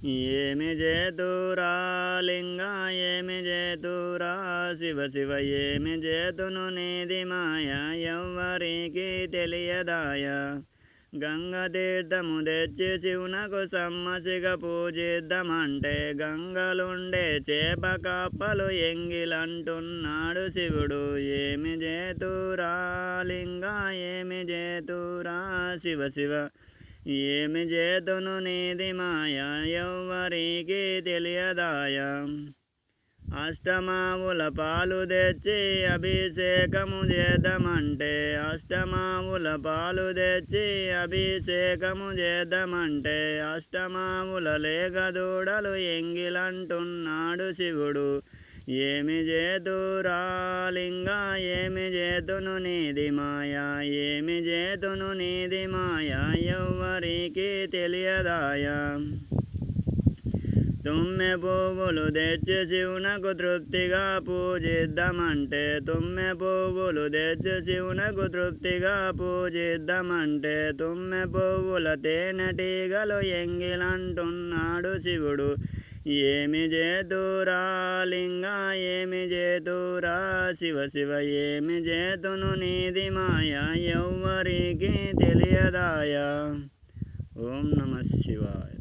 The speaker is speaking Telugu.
ఏమి చేతురా లింగ ఏమి చేతురా శివ శివ ఏమి చేతును నీది మాయ ఎవ్వరికి తెలియదాయ గంగ తీర్థము తెచ్చి శివునకు సమ్మసిగ పూజిద్దామంటే గంగలుండే చేప కప్పలు ఎంగిలంటున్నాడు శివుడు ఏమి చేతురా లింగ ఏమి చేతురా శివ శివ ఏమి చేతును నీది మాయ ఎవ్వరికి తెలియదాయ అష్టమావుల పాలు తెచ్చి అభిషేకము చేద్దామంటే అష్టమావుల పాలు తెచ్చి అభిషేకము చేద్దామంటే అష్టమావుల లేక దూడలు ఎంగిలంటున్నాడు శివుడు ఏమి చేతురా లింగ ఏమి చేతును నీది మాయ ఏమి చేతును నీది మాయ ఎవ్వరికి తెలియదాయ తుమ్మె పువ్వులు తెచ్చి శివునకు తృప్తిగా పూజిద్దామంటే తుమ్మె పువ్వులు తెచ్చి శివునకు తృప్తిగా పూజిద్దామంటే తుమ్మె పువ్వుల తేనెటీగలు ఎంగిలంటున్నాడు శివుడు ఏమి చేతురా లింగ ఏమి చేతురా శివ శివ ఏమి చేతును నీది మాయ ఎవ్వరికి తెలియదాయ ఓం నమ శివాయ.